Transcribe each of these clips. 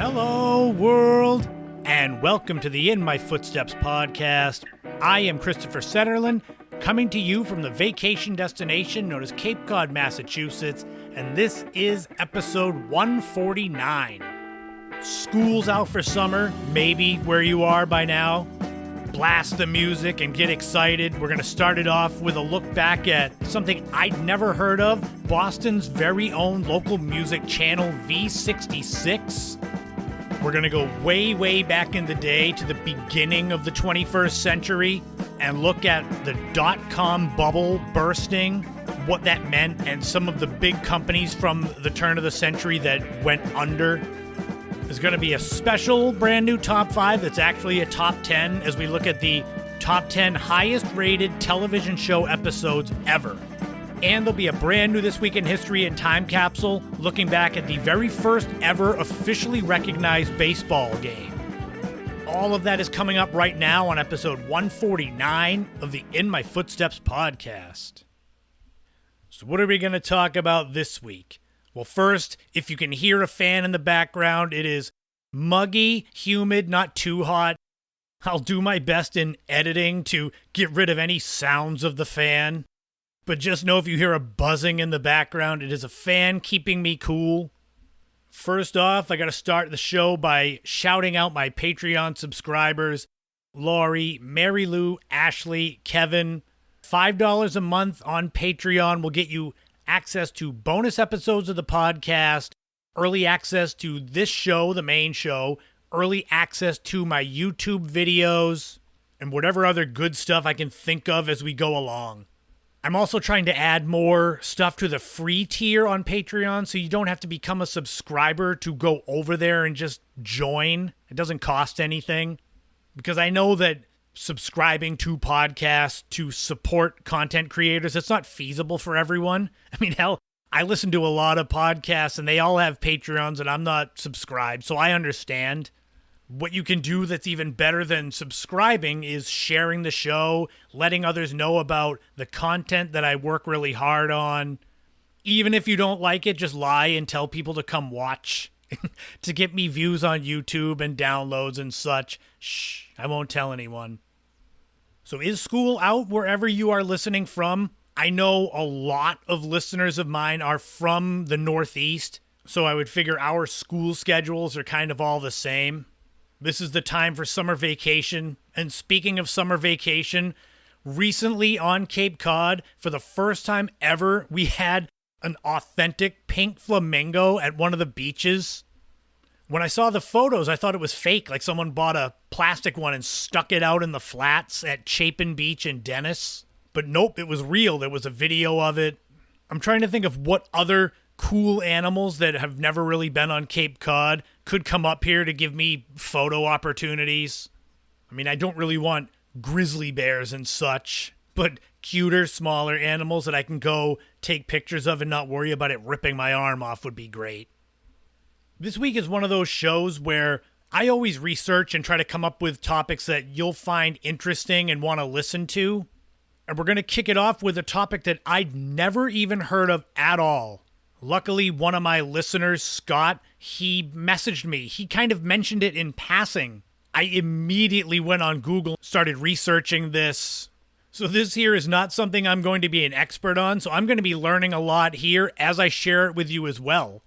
Hello, world, and welcome to the In My Footsteps podcast. I am Christopher Setterlin, coming to you from the vacation destination known as Cape Cod, Massachusetts, and this is episode 149. School's out for summer, maybe where you are by now. Blast the music and get excited. We're going to start it off with a look back at something I'd never heard of, Boston's very own local music channel, V66. We're going to go way back in the day to the beginning of the 21st century and look at the dot-com bubble bursting, what that meant, and some of the big companies from the turn of the century that went under. There's going to be a special brand new top 5 that's actually a top 10 as we look at the top 10 highest rated television show episodes ever. And there'll be a brand new This Week in History and Time Capsule looking back at the very first ever officially recognized baseball game. All of that is coming up right now on episode 149 of the In My Footsteps podcast. So what are we going to talk about this week? Well, first, if you can hear a fan in the background, it is muggy, humid, not too hot. I'll do my best in editing to get rid of any sounds of the fan. But just know if you hear a buzzing in the background, it is a fan keeping me cool. First off, I got to start the show by shouting out my Patreon subscribers, Laurie, Mary Lou, Ashley, Kevin. $5 a month on Patreon will get you access to bonus episodes of the podcast, early access to this show, the main show, early access to my YouTube videos, and whatever other good stuff I can think of as we go along. I'm also trying to add more stuff to the free tier on Patreon, so you don't have to become a subscriber to go over there and just join. It doesn't cost anything, because I know that subscribing to podcasts to support content creators, it's not feasible for everyone. I mean, hell, I listen to a lot of podcasts and they all have Patreons and I'm not subscribed, so I understand. What you can do that's even better than subscribing is sharing the show, letting others know about the content that I work really hard on. Even if you don't like it, just lie and tell people to come watch to get me views on YouTube and downloads and such. Shh, I won't tell anyone. So is school out wherever you are listening from? I know a lot of listeners of mine are from the Northeast, so I would figure our school schedules are kind of all the same. This is the time for summer vacation. And speaking of summer vacation, recently on Cape Cod, for the first time ever, we had an authentic pink flamingo at one of the beaches. When I saw the photos, I thought it was fake, like someone bought a plastic one and stuck it out in the flats at Chapin Beach in Dennis. But nope, it was real. There was a video of it. I'm trying to think of what other cool animals that have never really been on Cape Cod could come up here to give me photo opportunities. I mean, I don't really want grizzly bears and such, but cuter, smaller animals that I can go take pictures of and not worry about it ripping my arm off would be great. This week is one of those shows where I always research and try to come up with topics that you'll find interesting and want to listen to. And we're going to kick it off with a topic that I'd never even heard of at all. Luckily, one of my listeners, Scott, he messaged me. He kind of mentioned it in passing. I immediately went on Google, started researching this. So this here is not something I'm going to be an expert on, so I'm going to be learning a lot here as I share it with you as well.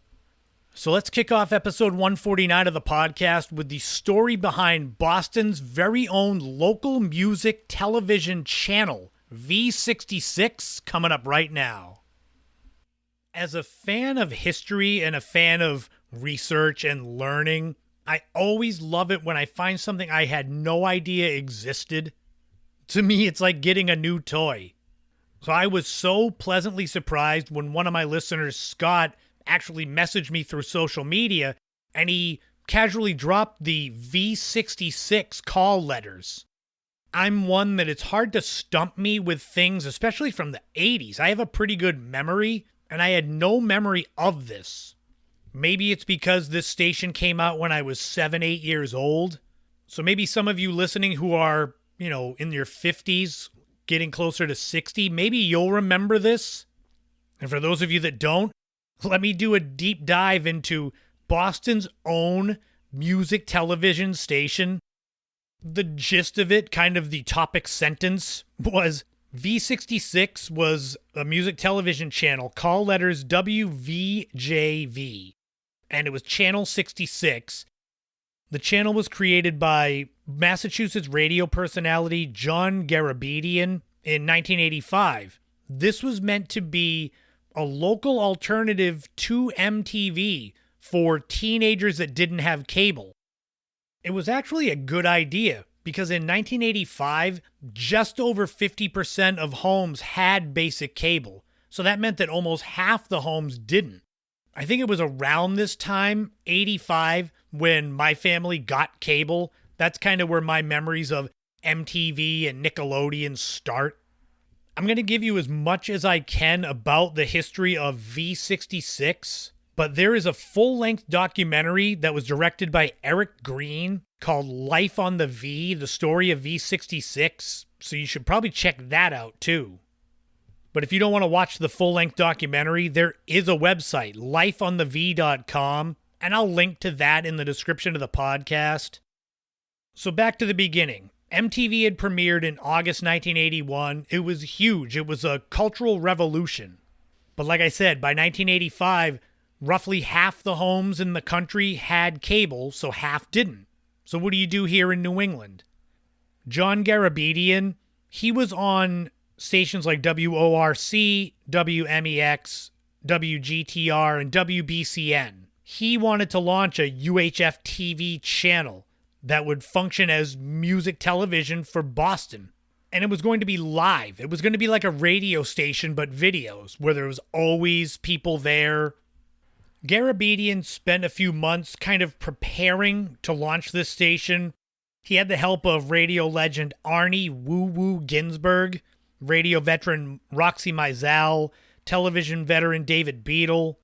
So let's kick off episode 149 of the podcast with the story behind Boston's very own local music television channel, V66, coming up right now. As a fan of history and a fan of research and learning, I always love it when I find something I had no idea existed. To me, it's like getting a new toy. So I was so pleasantly surprised when one of my listeners, Scott, actually messaged me through social media, and he casually dropped the V66 call letters. I'm one that it's hard to stump me with things, especially from the 80s. I have a pretty good memory, and I had no memory of this. Maybe it's because this station came out when I was 7, 8 years old. So maybe some of you listening who are, in your 50s, getting closer to 60, maybe you'll remember this. And for those of you that don't, let me do a deep dive into Boston's own music television station. The gist of it, kind of the topic sentence, was V66 was a music television channel, call letters WVJV, and it was Channel 66. The channel was created by Massachusetts radio personality John Garabedian in 1985. This was meant to be a local alternative to MTV for teenagers that didn't have cable. It was actually a good idea because in 1985, just over 50% of homes had basic cable. So that meant that almost half the homes didn't. I think it was around this time, 85, when my family got cable. That's kind of where my memories of MTV and Nickelodeon start. I'm going to give you as much as I can about the history of V66, but there is a full-length documentary that was directed by Eric Green called Life on the V, the story of V66, so you should probably check that out too. But if you don't want to watch the full-length documentary, there is a website, lifeonthev.com, and I'll link to that in the description of the podcast. So back to the beginning. MTV had premiered in August 1981. It was huge. It was a cultural revolution. But like I said, by 1985, roughly half the homes in the country had cable, so half didn't. So what do you do here in New England? John Garabedian, he was on stations like WORC, WMEX, WGTR, and WBCN. He wanted to launch a UHF TV channel that would function as music television for Boston. And it was going to be live. It was going to be like a radio station, but videos, where there was always people there. Garabedian spent a few months kind of preparing to launch this station. He had the help of radio legend Arnie Woo Woo Ginsburg, radio veteran Roxy Mizell, television veteran David Beadle.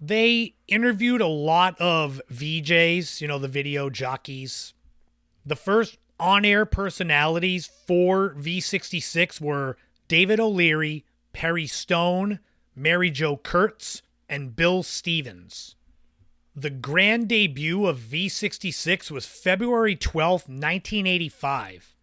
They interviewed a lot of VJs, the video jockeys. The first on-air personalities for V66 were David O'Leary, Perry Stone, Mary Jo Kurtz, and Bill Stevens. The grand debut of V66 was February 12th, 1985.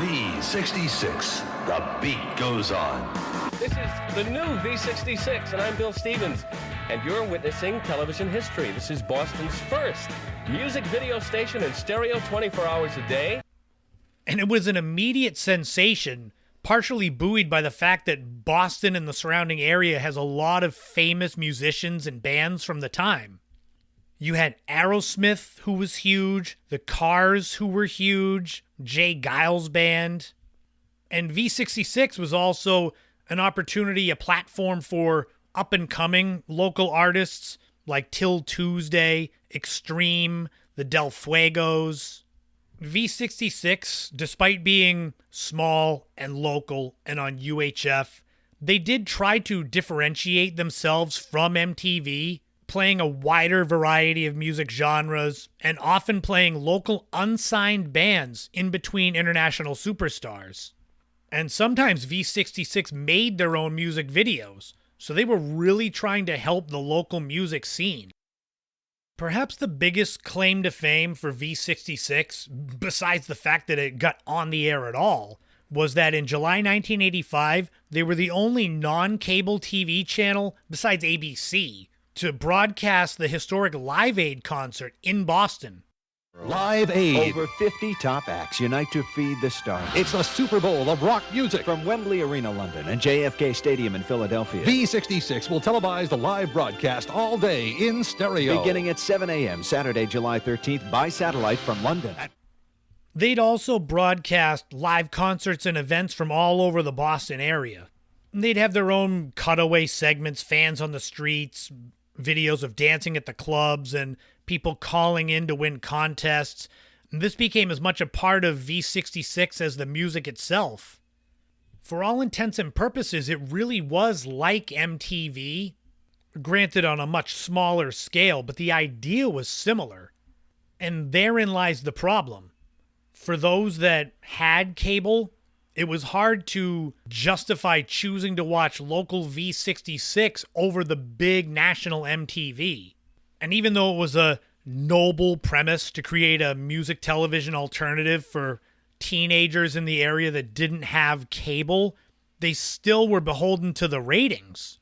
V66, the beat goes on. This is the new V66, and I'm Bill Stevens, and you're witnessing television history. This is Boston's first music video station in stereo 24 hours a day. And it was an immediate sensation, partially buoyed by the fact that Boston and the surrounding area has a lot of famous musicians and bands from the time. You had Aerosmith, who was huge, the Cars, who were huge, Jay Giles Band. And V66 was also an opportunity, a platform for up-and-coming local artists like Till Tuesday, Extreme, the Del Fuegos. V66, despite being small and local and on UHF, they did try to differentiate themselves from MTV, playing a wider variety of music genres and often playing local unsigned bands in between international superstars. And sometimes V66 made their own music videos, so they were really trying to help the local music scene. Perhaps the biggest claim to fame for V66, besides the fact that it got on the air at all, was that in July 1985, they were the only non-cable TV channel, besides ABC, to broadcast the historic Live Aid concert in Boston. Live Aid. Over 50 top acts unite to feed the stars. It's the Super Bowl of rock music. From Wembley Arena, London, and JFK Stadium in Philadelphia. V66 will televise the live broadcast all day in stereo. Beginning at 7 a.m. Saturday, July 13th by satellite from London. They'd also broadcast live concerts and events from all over the Boston area. They'd have their own cutaway segments, fans on the streets, videos of dancing at the clubs, and people calling in to win contests. This became as much a part of V66 as the music itself. For all intents and purposes, it really was like MTV, granted on a much smaller scale, but the idea was similar. And therein lies the problem. For those that had cable, it was hard to justify choosing to watch local V66 over the big national MTV. And even though it was a noble premise to create a music television alternative for teenagers in the area that didn't have cable, they still were beholden to the ratings.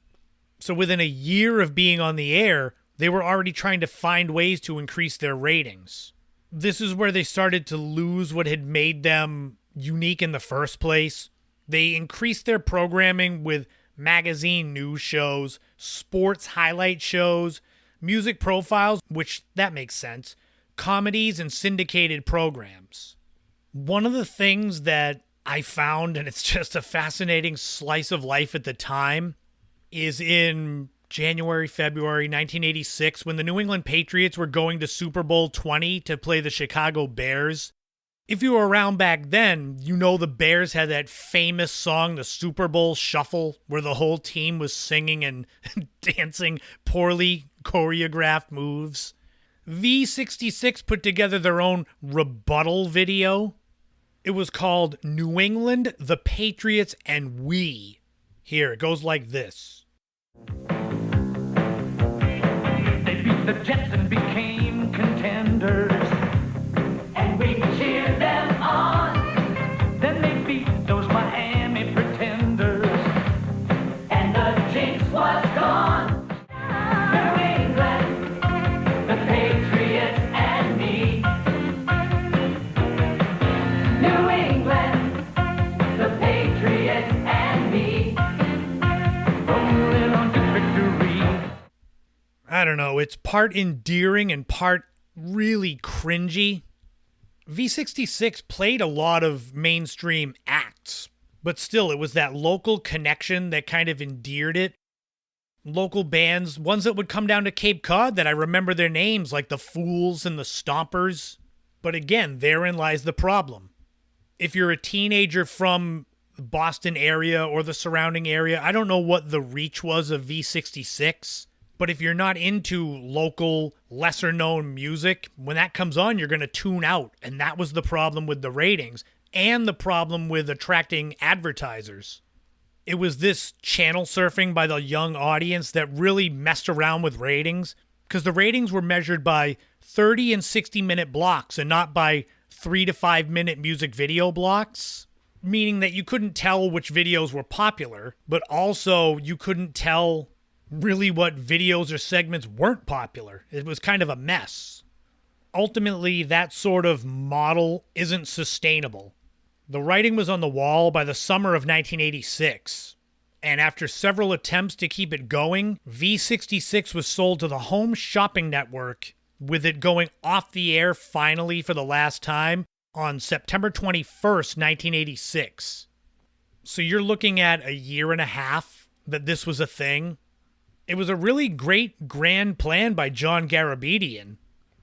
So within a year of being on the air, they were already trying to find ways to increase their ratings. This is where they started to lose what had made them unique in the first place. They increased their programming with magazine news shows, sports highlight shows, music profiles, which that makes sense, comedies, and syndicated programs. One of the things that I found, and it's just a fascinating slice of life at the time, is in January, February 1986, when the New England Patriots were going to Super Bowl 20 to play the Chicago Bears. If you were around back then, you know the Bears had that famous song, the Super Bowl Shuffle, where the whole team was singing and dancing poorly choreographed moves. V66 put together their own rebuttal video. It was called New England, the Patriots, and We. Here, it goes like this. They beat the Jets and became contenders, and we cheered them on. Then they beat those Miami pretenders, and the jinx was gone. New England, the Patriots and me. New England, the Patriots and me. Rolling on to victory. I don't know, it's part endearing and part really cringy. V66 played a lot of mainstream acts, but still, it was that local connection that kind of endeared it. Local bands, ones that would come down to Cape Cod that I remember their names, like the Fools and the Stompers. But again, therein lies the problem. If you're a teenager from the Boston area or the surrounding area, I don't know what the reach was of V66. But if you're not into local, lesser-known music, when that comes on, you're going to tune out. And that was the problem with the ratings and the problem with attracting advertisers. It was this channel surfing by the young audience that really messed around with ratings, because the ratings were measured by 30 and 60-minute blocks and not by 3 to 5 minute music video blocks, meaning that you couldn't tell which videos were popular, but also you couldn't tell really what videos or segments weren't popular. It was kind of a mess. Ultimately, that sort of model isn't sustainable. The writing was on the wall by the summer of 1986, and after several attempts to keep it going, V66 was sold to the Home Shopping Network, with it going off the air finally for the last time on September 21st, 1986. So you're looking at a year and a half that this was a thing. It was a really great grand plan by John Garabedian,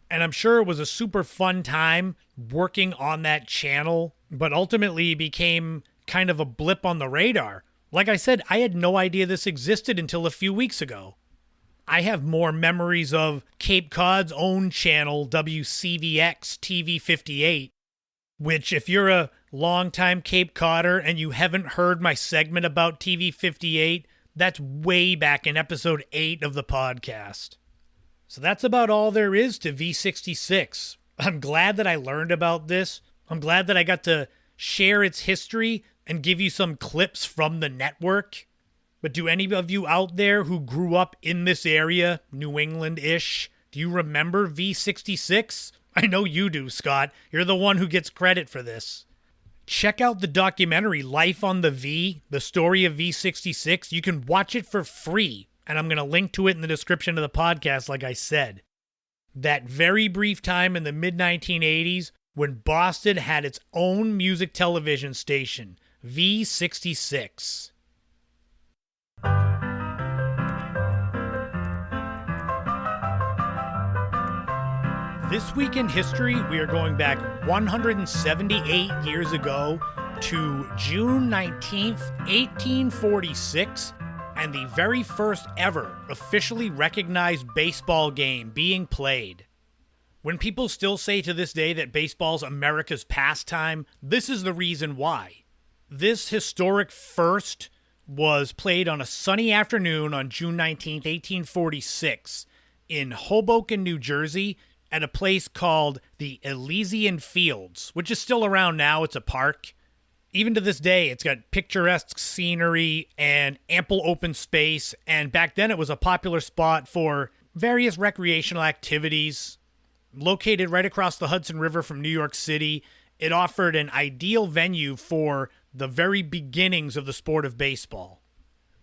and I'm sure it was a super fun time working on that channel, but ultimately became kind of a blip on the radar. Like I said, I had no idea this existed until a few weeks ago. I have more memories of Cape Cod's own channel, WCVX TV 58, which if you're a longtime Cape Codder and you haven't heard my segment about TV 58, that's way back in episode 8 of the podcast. So that's about all there is to V66. I'm glad that I learned about this. I'm glad that I got to share its history and give you some clips from the network. But do any of you out there who grew up in this area, New England-ish, do you remember V66? I know you do, Scott. You're the one who gets credit for this. Check out the documentary Life on the V, the story of V66. You can watch it for free, and I'm going to link to it in the description of the podcast, like I said. That very brief time in the mid-1980s when Boston had its own music television station, V66. This week in history, we are going back 178 years ago to June 19th, 1846, and the very first ever officially recognized baseball game being played. When people still say to this day that baseball's America's pastime, this is the reason why. This historic first was played on a sunny afternoon on June 19th, 1846, in Hoboken, New Jersey, at a place called the Elysian Fields, which is still around now. It's a park. Even to this day, it's got picturesque scenery and ample open space, and back then it was a popular spot for various recreational activities. Located right across the Hudson River from New York City, it offered an ideal venue for the very beginnings of the sport of baseball.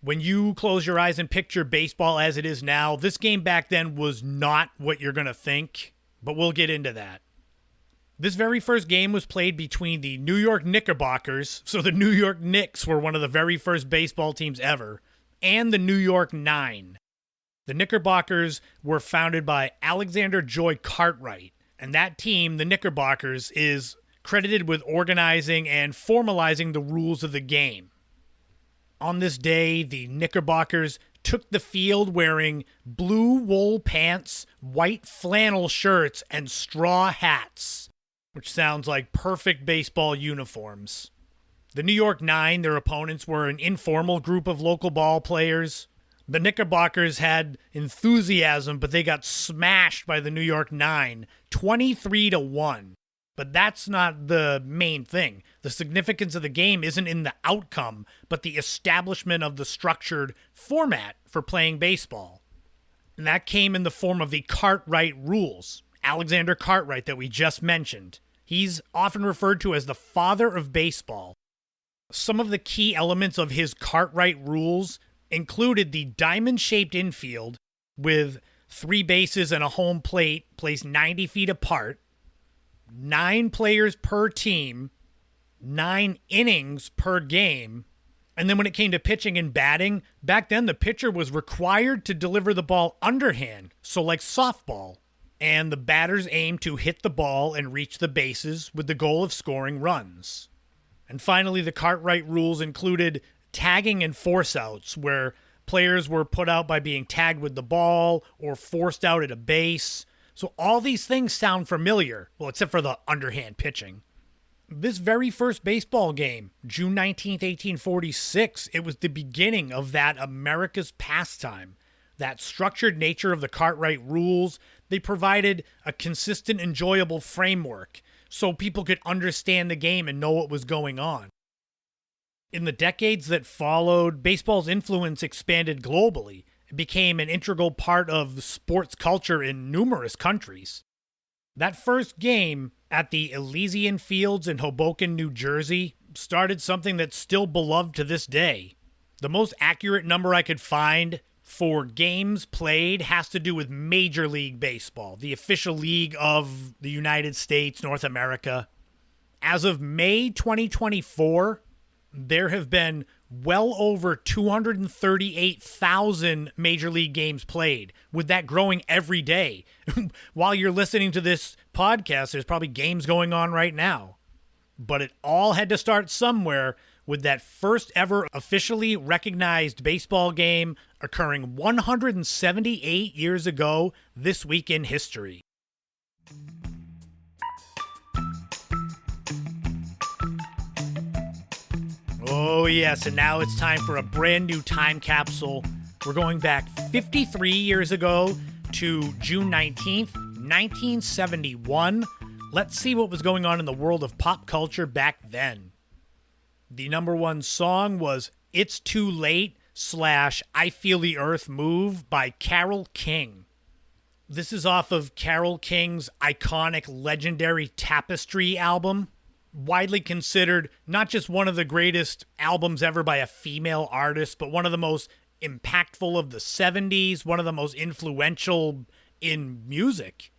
When you close your eyes and picture baseball as it is now, this game back then was not what you're going to think, but we'll get into that. This very first game was played between the New York Knickerbockers, so the New York Knicks were one of the very first baseball teams ever, and the New York Nine. The Knickerbockers were founded by Alexander Joy Cartwright, and that team, the Knickerbockers, is credited with organizing and formalizing the rules of the game. On this day, the Knickerbockers took the field wearing blue wool pants, white flannel shirts, and straw hats, which sounds like perfect baseball uniforms. The New York Nine, their opponents, were an informal group of local ball players. The Knickerbockers had enthusiasm, but they got smashed by the New York Nine, 23-1. But that's not the main thing. The significance of the game isn't in the outcome, but the establishment of the structured format for playing baseball. And that came in the form of the Cartwright rules. Alexander Cartwright that we just mentioned. He's often referred to as the father of baseball. Some of the key elements of his Cartwright rules included the diamond-shaped infield with 3 bases and a home plate placed 90 feet apart, 9 players per team, 9 innings per game, and then when it came to pitching and batting, back then the pitcher was required to deliver the ball underhand, so like softball, and the batters aimed to hit the ball and reach the bases with the goal of scoring runs. And finally, the Cartwright rules included tagging and force outs, where players were put out by being tagged with the ball or forced out at a base. So all these things sound familiar, well, except for the underhand pitching. This very first baseball game, June 19th, 1846, it was the beginning of that America's pastime. That structured nature of the Cartwright rules, they provided a consistent, enjoyable framework so people could understand the game and know what was going on. In the decades that followed, baseball's influence expanded globally. It became an integral part of sports culture in numerous countries. That first game at the Elysian Fields in Hoboken, New Jersey, started something that's still beloved to this day. The most accurate number I could find for games played has to do with Major League Baseball, the official league of the United States, North America. As of May 2024, there have been well over 238,000 Major League games played, with that growing every day. While you're listening to this podcast, there's probably games going on right now. But it all had to start somewhere, with that first ever officially recognized baseball game occurring 178 years ago this week in history. Oh yes, and now it's time for a brand new time capsule. We're going back 53 years ago to June 19th, 1971. Let's see what was going on in the world of pop culture back then. The number one song was It's Too Late / I Feel the Earth Move by Carole King. This is off of Carole King's iconic legendary Tapestry album, widely considered not just one of the greatest albums ever by a female artist, but one of the most impactful of the 70s, one of the most influential in music.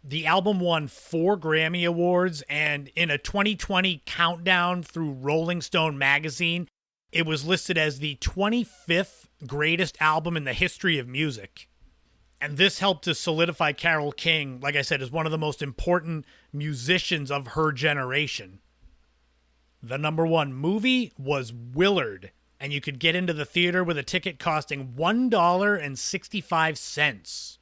The album won 4 Grammy Awards, and in a 2020 countdown through Rolling Stone magazine, it was listed as the 25th greatest album in the history of music. And this helped to solidify Carole King, like I said, as one of the most important musicians of her generation. The number one movie was Willard, and you could get into the theater with a ticket costing $1.65.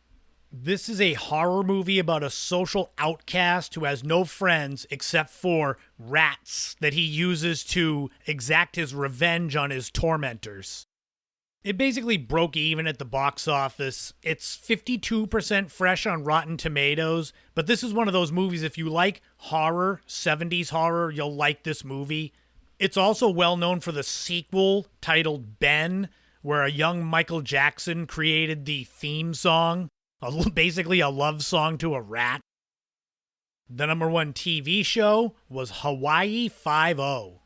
This is a horror movie about a social outcast who has no friends except for rats that he uses to exact his revenge on his tormentors. It basically broke even at the box office. It's 52% fresh on Rotten Tomatoes, but this is one of those movies, if you like horror, 70s horror, you'll like this movie. It's also well known for the sequel titled Ben, where a young Michael Jackson created the theme song, basically a love song to a rat. The number one TV show was Hawaii Five-0.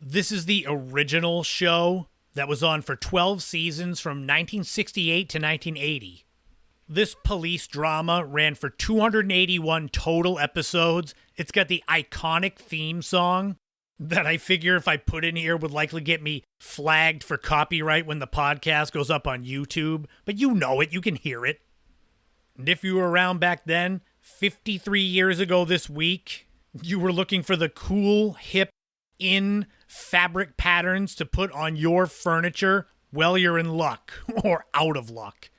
This is the original show that was on for 12 seasons from 1968 to 1980. This police drama ran for 281 total episodes. It's got the iconic theme song that I figure if I put in here would likely get me flagged for copyright when the podcast goes up on YouTube. But you know it, you can hear it. And if you were around back then, 53 years ago this week, you were looking for the cool, hip, in fabric patterns to put on your furniture, well, you're in luck or out of luck.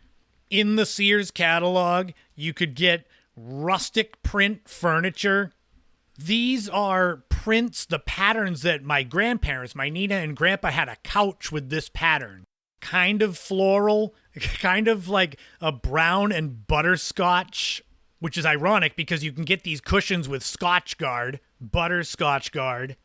In the Sears catalog, you could get rustic print furniture. These are prints, the patterns that my grandparents, my Nina and Grandpa, had a couch with this pattern. Kind of floral, kind of like a brown and butterscotch, which is ironic because you can get these cushions with Scotchgard, butterscotchgard.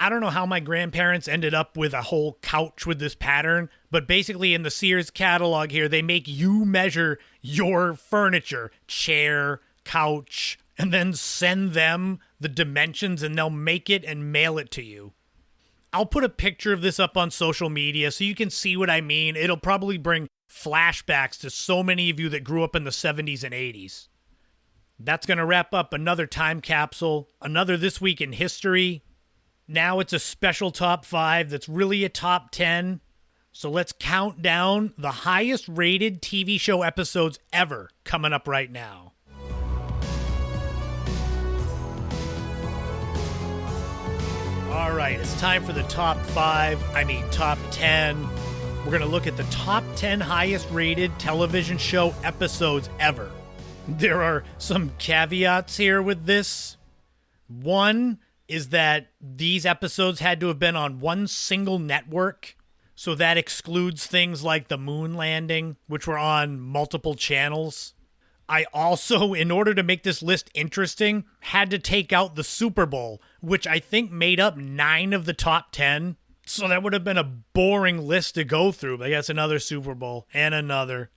I don't know how my grandparents ended up with a whole couch with this pattern, but basically in the Sears catalog here, they make you measure your furniture, chair, couch, and then send them the dimensions and they'll make it and mail it to you. I'll put a picture of this up on social media so you can see what I mean. It'll probably bring flashbacks to so many of you that grew up in the 70s and 80s. That's going to wrap up another time capsule, another This Week in History. Now it's a special top 5 that's really a top 10. So let's count down the highest rated TV show episodes ever coming up right now. All right, it's time for the top 10. We're going to look at the top 10 highest rated television show episodes ever. There are some caveats here with this. One is that these episodes had to have been on one single network. So that excludes things like the moon landing, which were on multiple channels. I also, in order to make this list interesting, had to take out the Super Bowl, which I think made up 9 of the top 10. So that would have been a boring list to go through. But I guess another Super Bowl and another.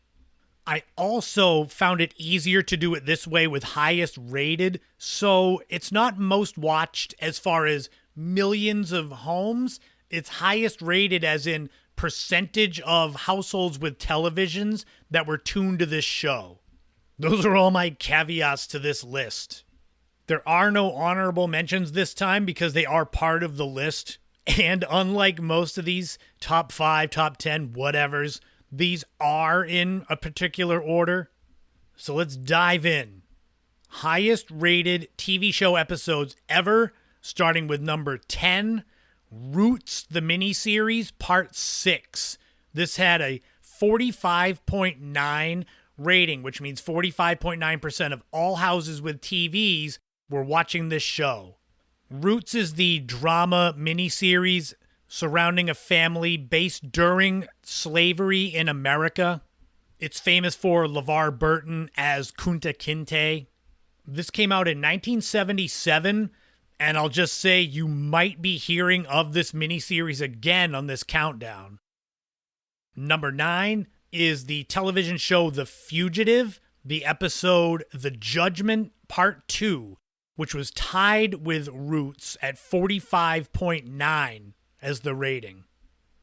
I also found it easier to do it this way with highest rated, so it's not most watched as far as millions of homes. It's highest rated as in percentage of households with televisions that were tuned to this show. Those are all my caveats to this list. There are no honorable mentions this time because they are part of the list, and unlike most of these top 5, top 10, whatevers, these are in a particular order. So let's dive in. Highest rated TV show episodes ever, starting with number 10, Roots, the miniseries, part 6. This had a 45.9 rating, which means 45.9% of all houses with TVs were watching this show. Roots is the drama miniseries surrounding a family based during slavery in America. It's famous for LeVar Burton as Kunta Kinte. This came out in 1977, and I'll just say you might be hearing of this miniseries again on this countdown. Number 9 is the television show The Fugitive, the episode The Judgment Part 2, which was tied with Roots at 45.9 as the rating.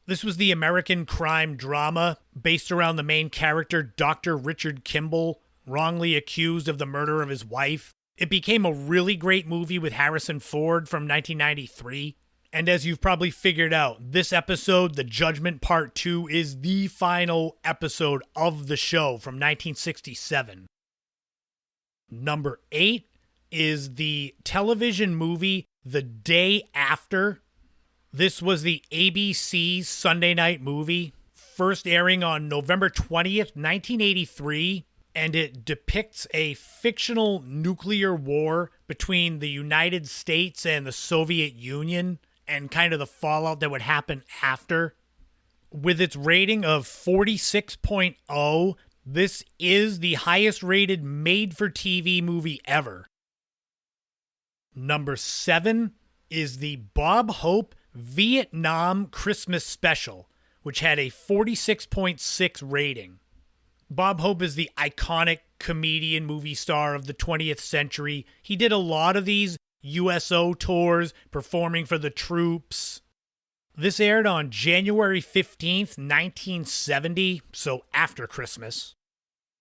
This was the American crime drama based around the main character, Dr. Richard Kimball, wrongly accused of the murder of his wife. It became a really great movie with Harrison Ford from 1993. And as you've probably figured out, this episode, The Judgment Part 2, is the final episode of the show from 1967. Number 8 is the television movie The Day After. This was the ABC Sunday night movie, first airing on November 20th, 1983. and it depicts a fictional nuclear war between the United States and the Soviet Union and kind of the fallout that would happen after. With its rating of 46.0, this is the highest rated made-for-TV movie ever. Number 7 is the Bob Hope Vietnam Christmas Special, which had a 46.6 rating. Bob Hope is the iconic comedian movie star of the 20th century. He did a lot of these USO tours, performing for the troops. This aired on January 15th, 1970, so after Christmas.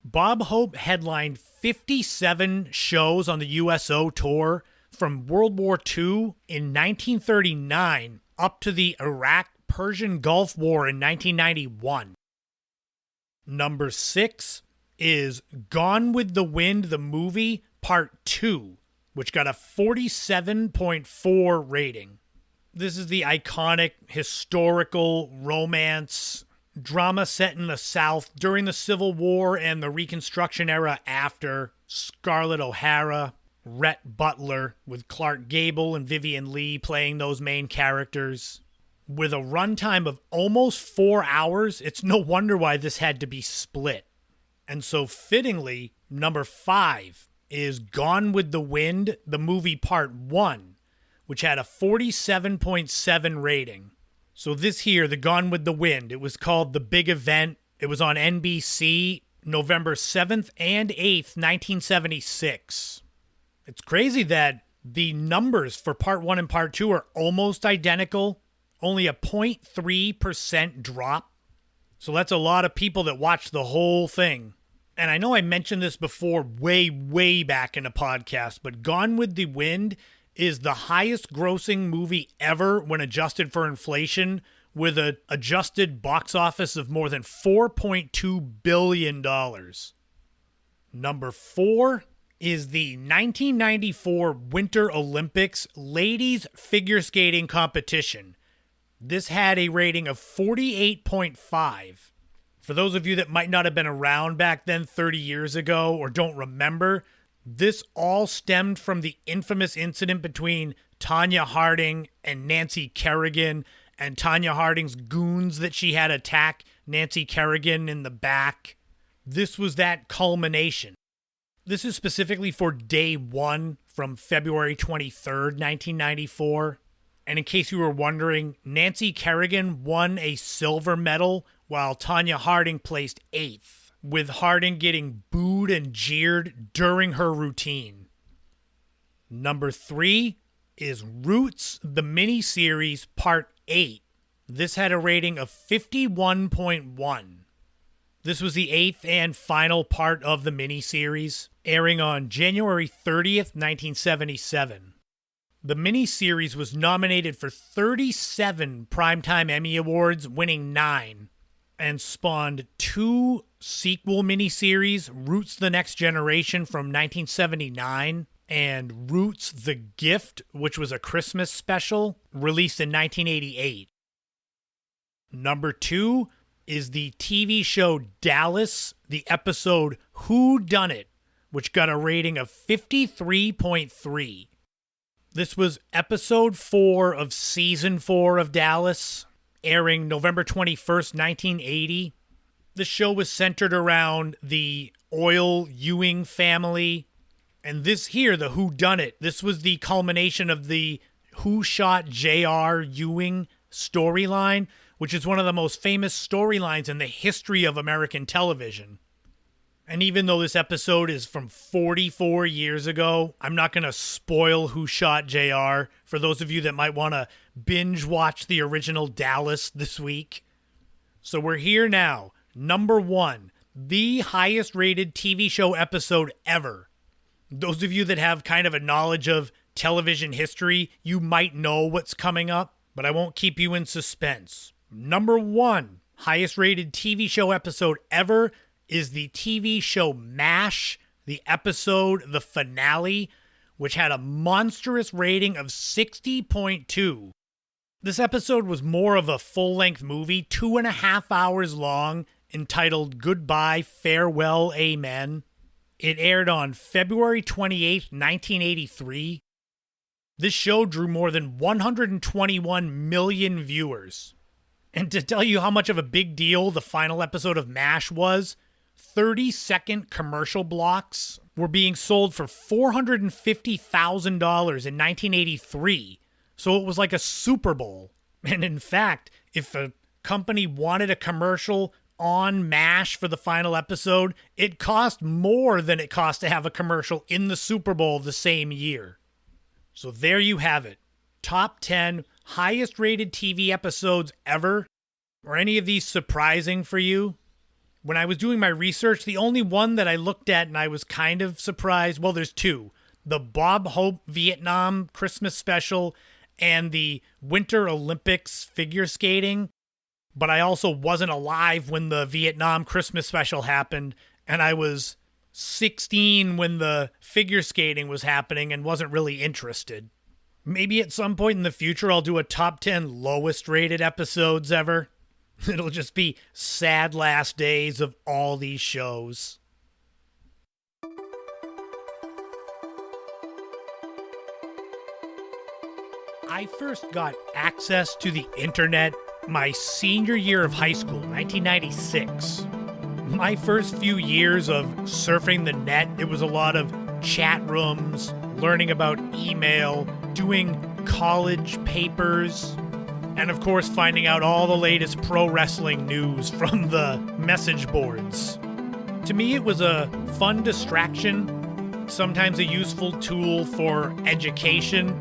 Bob Hope headlined 57 shows on the USO tour from World War II in 1939 up to the Iraq-Persian Gulf War in 1991. Number 6 is Gone with the Wind, the movie, Part 2, which got a 47.4 rating. This is the iconic historical romance drama set in the South during the Civil War and the Reconstruction era after. Scarlett O'Hara, Rhett Butler, with Clark Gable and Vivien Leigh playing those main characters. With a runtime of almost 4 hours, it's no wonder why this had to be split. And so fittingly, number 5 is Gone with the Wind, the movie Part 1, which had a 47.7 rating. So this here, the Gone with the Wind, it was called The Big Event. It was on NBC November 7th and 8th, 1976. It's crazy that the numbers for Part 1 and Part 2 are almost identical, only a 0.3% drop. So that's a lot of people that watch the whole thing. And I know I mentioned this before way back in a podcast, but Gone with the Wind is the highest grossing movie ever when adjusted for inflation, with an adjusted box office of more than $4.2 billion. Number 4 is the 1994 Winter Olympics ladies figure skating competition. This had a rating of 48.5. For those of you that might not have been around back then 30 years ago or don't remember, this all stemmed from the infamous incident between Tonya Harding and Nancy Kerrigan, and Tonya Harding's goons that she had attack Nancy Kerrigan in the back. This was that culmination. This is specifically for day 1 from February 23rd, 1994. And in case you were wondering, Nancy Kerrigan won a silver medal while Tonya Harding placed 8th, with Harding getting booed and jeered during her routine. Number 3 is Roots, the miniseries, Part 8. This had a rating of 51.1. This was the 8th and final part of the miniseries, airing on January 30th, 1977. The miniseries was nominated for 37 Primetime Emmy Awards, winning 9, and spawned 2 sequel miniseries, Roots the Next Generation from 1979, and Roots the Gift, which was a Christmas special, released in 1988. Number 2 is the TV show Dallas, the episode Who Done It, which got a rating of 53.3. This was episode 4 of season 4 of Dallas, airing November 21st, 1980. The show was centered around the Oil Ewing family. And this here, the Who Done It, this was the culmination of the Who Shot J.R. Ewing storyline, which is one of the most famous storylines in the history of American television. And even though this episode is from 44 years ago, I'm not going to spoil Who Shot JR for those of you that might want to binge watch the original Dallas this week. So we're here now. Number 1, the highest rated TV show episode ever. Those of you that have kind of a knowledge of television history, you might know what's coming up, but I won't keep you in suspense. Number 1, highest rated TV show episode ever is the TV show MASH, the episode, the finale, which had a monstrous rating of 60.2. This episode was more of a full-length movie, 2.5 hours long, entitled Goodbye, Farewell, Amen. It aired on February 28th, 1983. This show drew more than 121 million viewers. And to tell you how much of a big deal the final episode of MASH was, 30-second commercial blocks were being sold for $450,000 in 1983. So it was like a Super Bowl. And in fact, if a company wanted a commercial on MASH for the final episode, it cost more than it cost to have a commercial in the Super Bowl the same year. So there you have it. Top 10 highest rated TV episodes ever. Were any of these surprising for you? When I was doing my research, the only one that I looked at and I was kind of surprised, well, there's two. The Bob Hope Vietnam Christmas special and the Winter Olympics figure skating. But I also wasn't alive when the Vietnam Christmas special happened, and I was 16 when the figure skating was happening and wasn't really interested. Maybe at some point in the future I'll do a top 10 lowest rated episodes ever. It'll just be sad last days of all these shows. I first got access to the internet my senior year of high school, 1996. My first few years of surfing the net, it was a lot of chat rooms, learning about email, doing college papers, and of course finding out all the latest pro wrestling news from the message boards. To me, it was a fun distraction, sometimes a useful tool for education,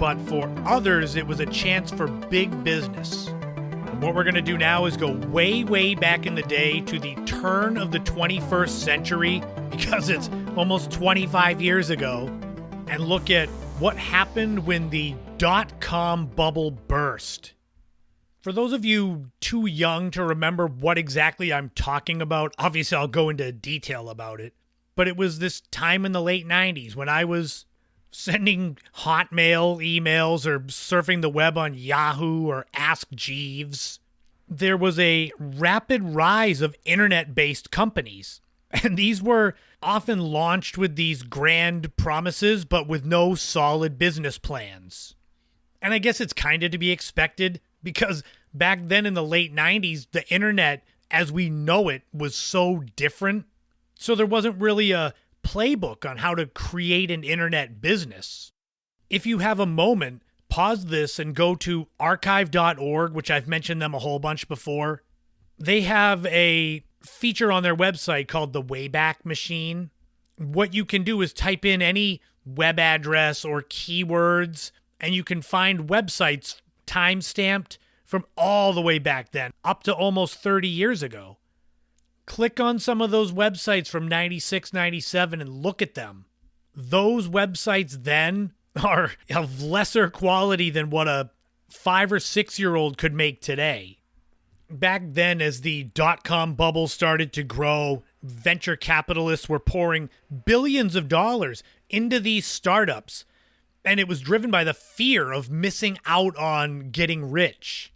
but for others, it was a chance for big business. And what we're going to do now is go way, way back in the day to the turn of the 21st century, because it's almost 25 years ago, and look at what happened when the dot-com bubble burst. For those of you too young to remember what exactly I'm talking about, obviously I'll go into detail about it, but it was this time in the late 90s when I was sending Hotmail emails or surfing the web on Yahoo or Ask Jeeves. There was a rapid rise of internet-based companies, and these were often launched with these grand promises, but with no solid business plans. And I guess it's kind of to be expected, because back then in the late 90s, the internet, as we know it, was so different. So there wasn't really a playbook on how to create an internet business. If you have a moment, pause this and go to archive.org, which I've mentioned them a whole bunch before. They have a feature on their website called the Wayback Machine. What you can do is type in any web address or keywords, and you can find websites time-stamped from all the way back then, up to almost 30 years ago. Click on some of those websites from 96, 97 and look at them. Those websites then are of lesser quality than what a 5 or 6 year old could make today. Back then, as the dot-com bubble started to grow, venture capitalists were pouring billions of dollars into these startups, and it was driven by the fear of missing out on getting rich.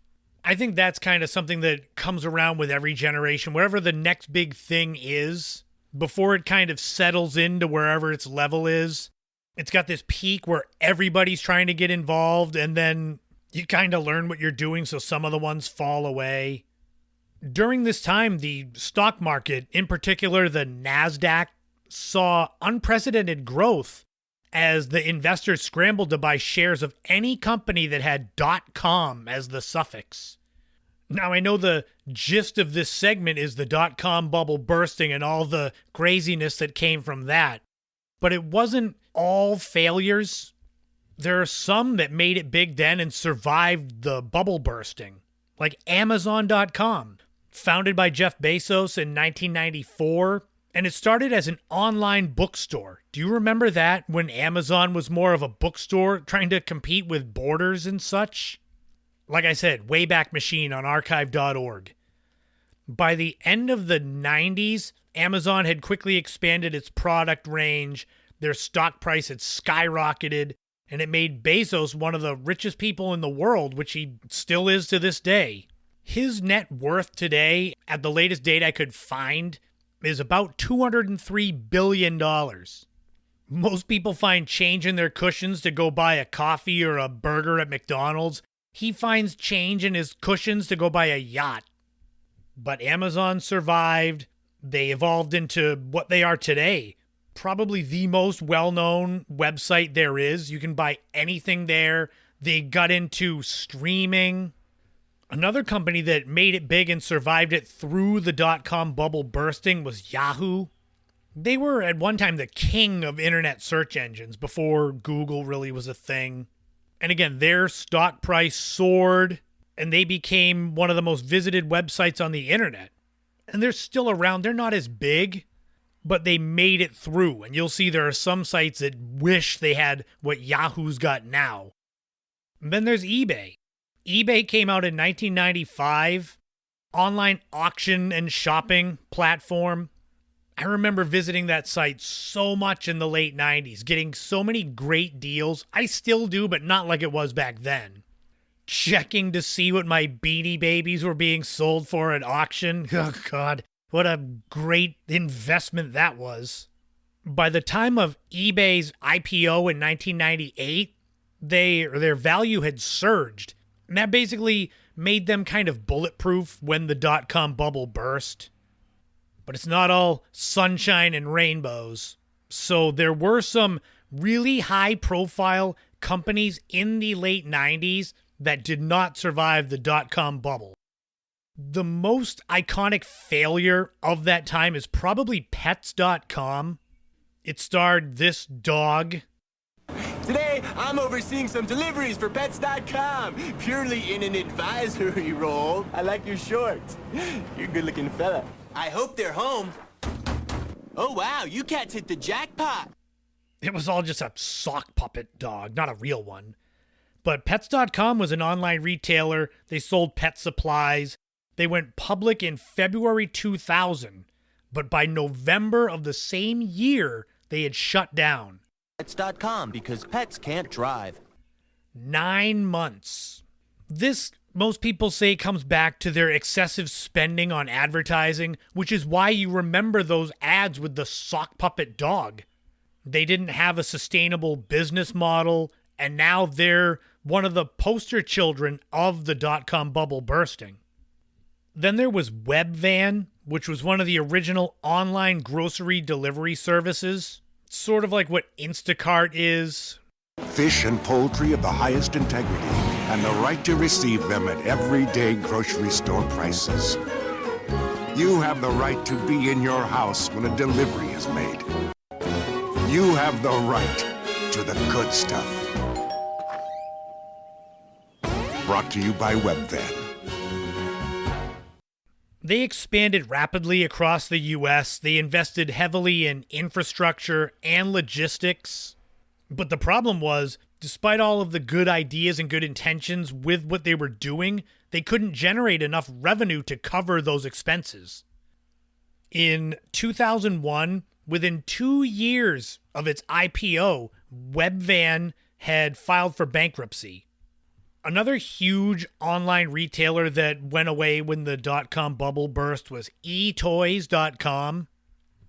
I think that's kind of something that comes around with every generation. Wherever the next big thing is, before it kind of settles into wherever its level is, it's got this peak where everybody's trying to get involved, and then you kind of learn what you're doing, so some of the ones fall away. During this time, the stock market, in particular the NASDAQ, saw unprecedented growth as the investors scrambled to buy shares of any company that had .com as the suffix. Now, I know the gist of this segment is the .com bubble bursting and all the craziness that came from that, but it wasn't all failures. There are some that made it big then and survived the bubble bursting, like Amazon.com, founded by Jeff Bezos in 1994, and it started as an online bookstore. Do you remember that, when Amazon was more of a bookstore trying to compete with Borders and such? Like I said, Wayback Machine on archive.org. By the end of the 90s, Amazon had quickly expanded its product range, their stock price had skyrocketed, and it made Bezos one of the richest people in the world, which he still is to this day. His net worth today, at the latest data I could find, is about $203 billion. Most people find change in their cushions to go buy a coffee or a burger at McDonald's. He finds change in his cushions to go buy a yacht. But Amazon survived. They evolved into what they are today. Probably the most well-known website there is. You can buy anything there. They got into streaming. Another company that made it big and survived it through the dot-com bubble bursting was Yahoo. They were at one time the king of internet search engines before Google really was a thing. And again, their stock price soared, and they became one of the most visited websites on the internet. And they're still around. They're not as big, but they made it through. And you'll see there are some sites that wish they had what Yahoo's got now. And then there's eBay. eBay came out in 1995, online auction and shopping platform. I remember visiting that site so much in the late 90s, getting so many great deals. I still do, but not like it was back then. Checking to see what my Beanie Babies were being sold for at auction. Oh, God, what a great investment that was. By the time of eBay's IPO in 1998, their value had surged. And that basically made them kind of bulletproof when the dot-com bubble burst. But it's not all sunshine and rainbows. So there were some really high-profile companies in the late 90s that did not survive the dot-com bubble. The most iconic failure of that time is probably Pets.com. It starred this dog. Today, I'm overseeing some deliveries for Pets.com, purely in an advisory role. I like your shorts. You're a good-looking fella. I hope they're home. Oh, wow, you cats hit the jackpot. It was all just a sock puppet dog, not a real one. But Pets.com was an online retailer. They sold pet supplies. They went public in February 2000. But by November of the same year, they had shut down. Pets.com, because pets can't drive. 9 months. This, most people say, comes back to their excessive spending on advertising, which is why you remember those ads with the sock puppet dog. They didn't have a sustainable business model, and now they're one of the poster children of the dot-com bubble bursting. Then there was Webvan, which was one of the original online grocery delivery services. Sort of like what Instacart is. Fish and poultry of the highest integrity, and the right to receive them at everyday grocery store prices. You have the right to be in your house when a delivery is made. You have the right to the good stuff. Brought to you by Webvan. They expanded rapidly across the U.S. They invested heavily in infrastructure and logistics. But the problem was, despite all of the good ideas and good intentions with what they were doing, they couldn't generate enough revenue to cover those expenses. In 2001, within 2 years of its IPO, Webvan had filed for bankruptcy. Another huge online retailer that went away when the dot-com bubble burst was eToys.com.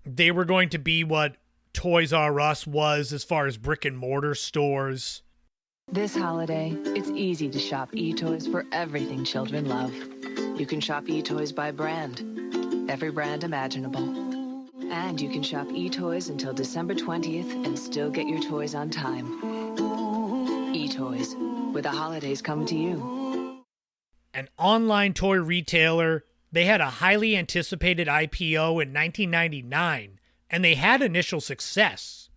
They were going to be what Toys R Us was as far as brick and mortar stores. This holiday, it's easy to shop eToys for everything children love. You can shop eToys by brand, every brand imaginable. And you can shop eToys until December 20th and still get your toys on time. eToys, where the holidays come to you. An online toy retailer, they had a highly anticipated IPO in 1999, and they had initial success.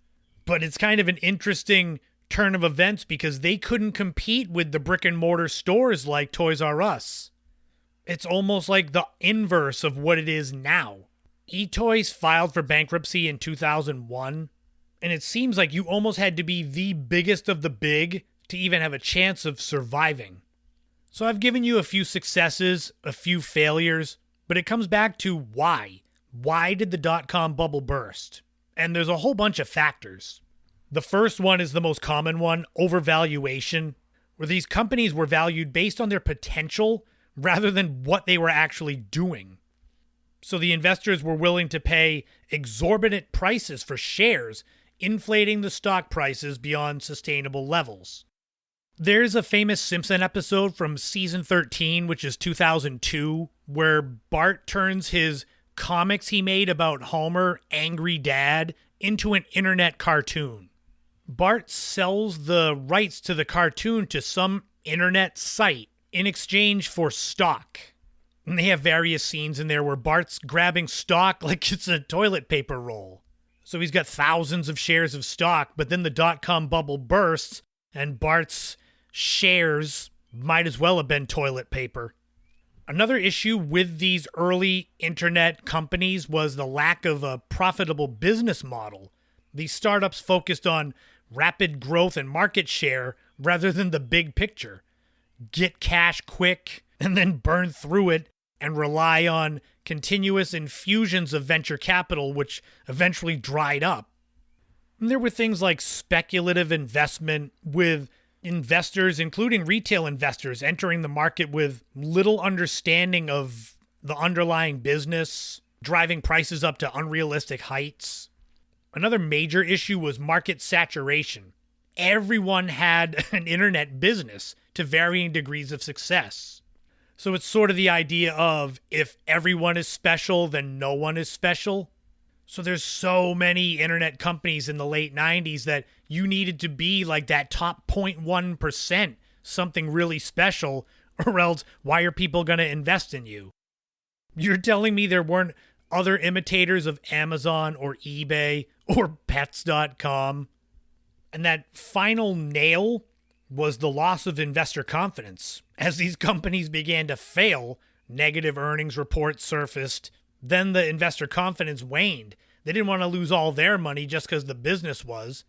But it's kind of an interesting turn of events because they couldn't compete with the brick and mortar stores like Toys R Us. It's almost like the inverse of what it is now. eToys filed for bankruptcy in 2001, and it seems like you almost had to be the biggest of the big to even have a chance of surviving. So I've given you a few successes, a few failures, but it comes back to why. Why did the dot-com bubble burst? And there's a whole bunch of factors. The first one is the most common one, overvaluation, where these companies were valued based on their potential rather than what they were actually doing. So the investors were willing to pay exorbitant prices for shares, inflating the stock prices beyond sustainable levels. There's a famous Simpson episode from season 13, which is 2002, where Bart turns his comics he made about Homer, Angry Dad, into an internet cartoon. Bart sells the rights to the cartoon to some internet site in exchange for stock. And they have various scenes in there where Bart's grabbing stock like it's a toilet paper roll. So he's got thousands of shares of stock, but then the dot-com bubble bursts, and Bart's shares might as well have been toilet paper. Another issue with these early internet companies was the lack of a profitable business model. These startups focused on rapid growth and market share rather than the big picture. Get cash quick and then burn through it and rely on continuous infusions of venture capital, which eventually dried up. And there were things like speculative investment with investors, including retail investors, entering the market with little understanding of the underlying business, driving prices up to unrealistic heights. Another major issue was market saturation. Everyone had an internet business to varying degrees of success. So it's sort of the idea of if everyone is special, then no one is special. So there's so many internet companies in the late 90s that you needed to be like that top 0.1%, something really special, or else why are people going to invest in you? You're telling me there weren't other imitators of Amazon or eBay or Pets.com? And that final nail was the loss of investor confidence. As these companies began to fail, negative earnings reports surfaced. Then the investor confidence waned. They didn't want to lose all their money just because the business was.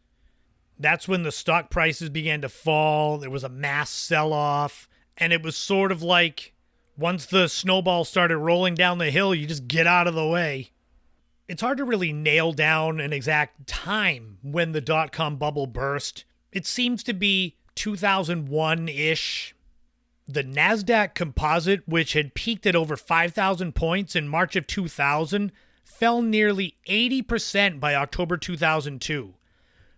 That's when the stock prices began to fall. There was a mass sell-off. And it was sort of like once the snowball started rolling down the hill, you just get out of the way. It's hard to really nail down an exact time when the dot-com bubble burst. It seems to be 2001-ish. The NASDAQ Composite, which had peaked at over 5,000 points in March of 2000, fell nearly 80% by October 2002.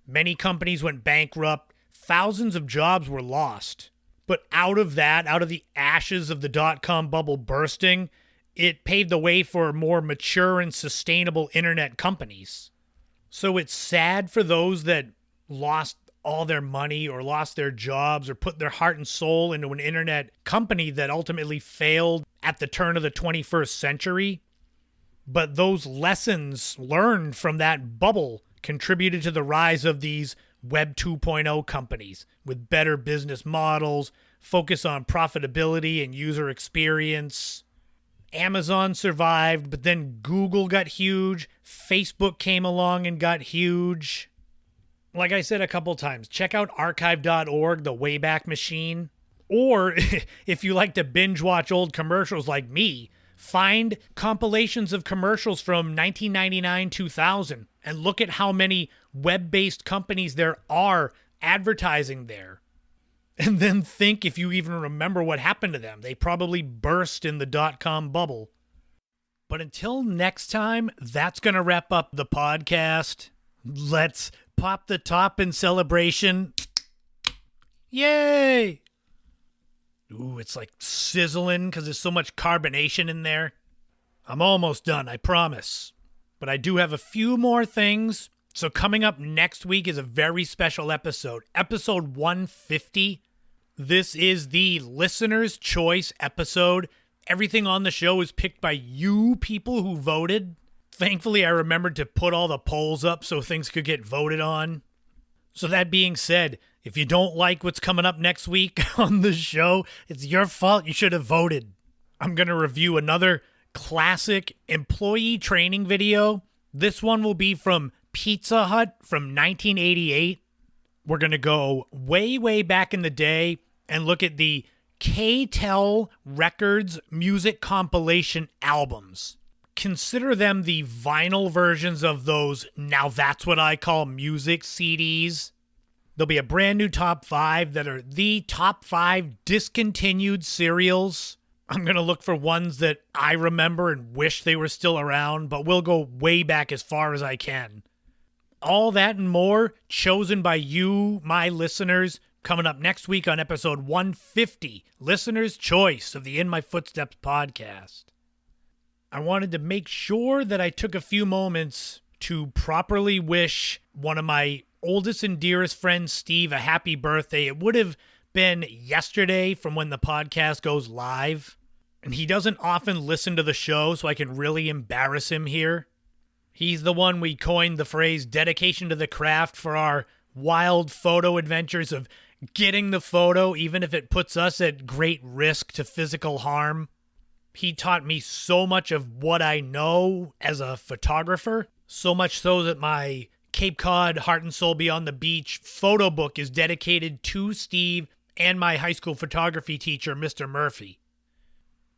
Many companies went bankrupt. Thousands of jobs were lost. But out of the ashes of the dot-com bubble bursting, it paved the way for more mature and sustainable internet companies. So it's sad for those that lost all their money or lost their jobs or put their heart and soul into an internet company that ultimately failed at the turn of the 21st century. But those lessons learned from that bubble contributed to the rise of these Web 2.0 companies with better business models, focus on profitability and user experience. Amazon survived, but then Google got huge. Facebook came along and got huge. Like I said a couple times, check out archive.org, the Wayback Machine. Or if you like to binge watch old commercials like me, find compilations of commercials from 1999-2000 and look at how many web-based companies there are advertising there. And then think if you even remember what happened to them. They probably burst in the dot-com bubble. But until next time, that's going to wrap up the podcast. Let's pop the top in celebration. Yay! Ooh, it's like sizzling because there's so much carbonation in there. I'm almost done, I promise. But I do have a few more things. So coming up next week is a very special episode. Episode 150. This is the listener's choice episode. Everything on the show is picked by you people who voted. Thankfully, I remembered to put all the polls up so things could get voted on. So that being said, if you don't like what's coming up next week on the show, it's your fault. You should have voted. I'm going to review another classic employee training video. This one will be from Pizza Hut from 1988. We're going to go way, way back in the day and look at the K-Tel Records music compilation albums. Consider them the vinyl versions of those Now That's What I Call Music CDs. There'll be a brand new top 5 that are the top 5 discontinued serials. I'm going to look for ones that I remember and wish they were still around, but we'll go way back as far as I can. All that and more chosen by you, my listeners, coming up next week on episode 150, Listener's Choice of the In My Footsteps podcast. I wanted to make sure that I took a few moments to properly wish one of my oldest and dearest friends, Steve, a happy birthday. It would have been yesterday from when the podcast goes live, and he doesn't often listen to the show, so I can really embarrass him here. He's the one we coined the phrase dedication to the craft for our wild photo adventures of getting the photo, even if it puts us at great risk to physical harm. He taught me so much of what I know as a photographer, so much so that my Cape Cod Heart and Soul Beyond the Beach photo book is dedicated to Steve and my high school photography teacher, Mr. Murphy.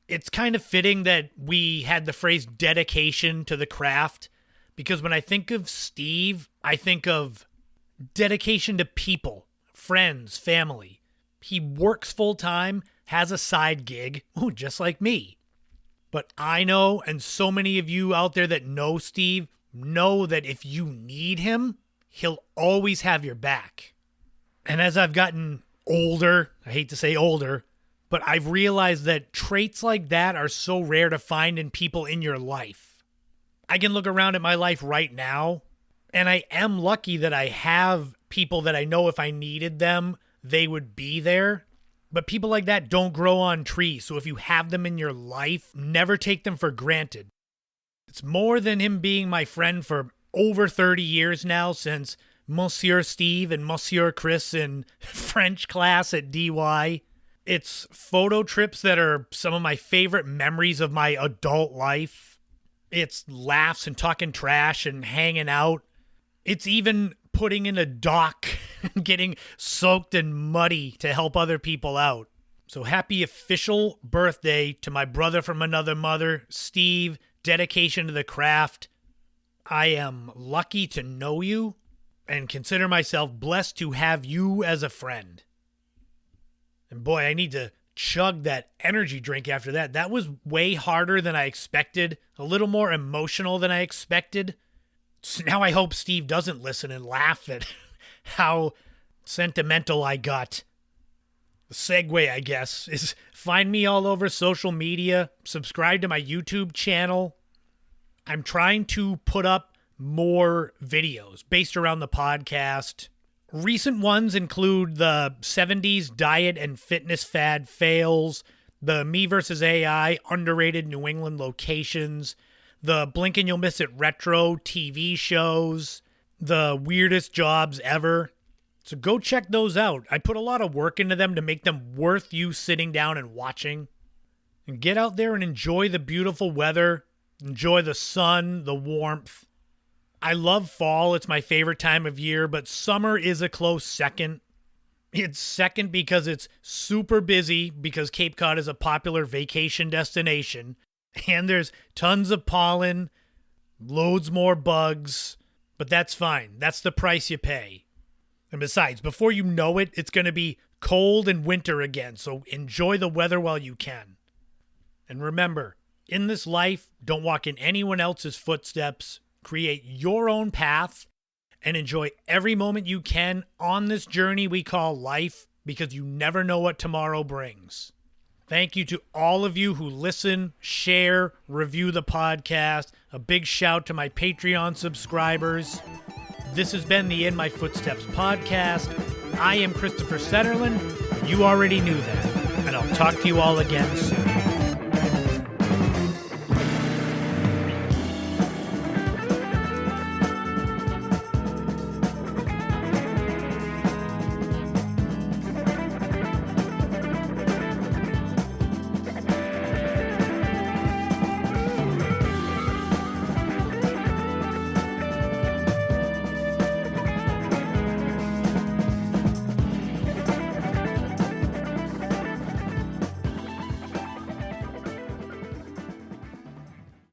It's kind of fitting that we had the phrase dedication to the craft, because when I think of Steve, I think of dedication to people, friends, family. He works full-time, has a side gig, just like me. But I know, and so many of you out there that know Steve, know that if you need him, he'll always have your back. And as I've gotten older, I hate to say older, but I've realized that traits like that are so rare to find in people in your life. I can look around at my life right now, and I am lucky that I have people that I know if I needed them, they would be there. But people like that don't grow on trees, so if you have them in your life, never take them for granted. It's more than him being my friend for over 30 years now, since Monsieur Steve and Monsieur Chris in French class at DY. It's photo trips that are some of my favorite memories of my adult life. It's laughs and talking trash and hanging out. It's even putting in a dock and getting soaked and muddy to help other people out. So happy official birthday to my brother from another mother, Steve. Dedication to the craft. I am lucky to know you and consider myself blessed to have you as a friend. And boy, I need to chug that energy drink after that. That was way harder than I expected, a little more emotional than I expected. So now I hope Steve doesn't listen and laugh at how sentimental I got. The segue, I guess, is find me all over social media, subscribe to my YouTube channel. I'm trying to put up more videos based around the podcast. Recent ones include the 70s diet and fitness fad fails, the Me vs. AI underrated New England locations, the Blink and You'll Miss It retro TV shows, the weirdest jobs ever. So go check those out. I put a lot of work into them to make them worth you sitting down and watching. And get out there and enjoy the beautiful weather. Enjoy the sun, the warmth. I love fall. It's my favorite time of year, but summer is a close second. It's second because it's super busy because Cape Cod is a popular vacation destination. And there's tons of pollen, loads more bugs, but that's fine. That's the price you pay. And besides, before you know it, it's going to be cold and winter again, so enjoy the weather while you can. And remember, in this life, don't walk in anyone else's footsteps. Create your own path and enjoy every moment you can on this journey we call life, because you never know what tomorrow brings. Thank you to all of you who listen, share, review the podcast. A big shout to my Patreon subscribers. This has been the In My Footsteps podcast. I am Christopher Setterlin. You already knew that. And I'll talk to you all again soon.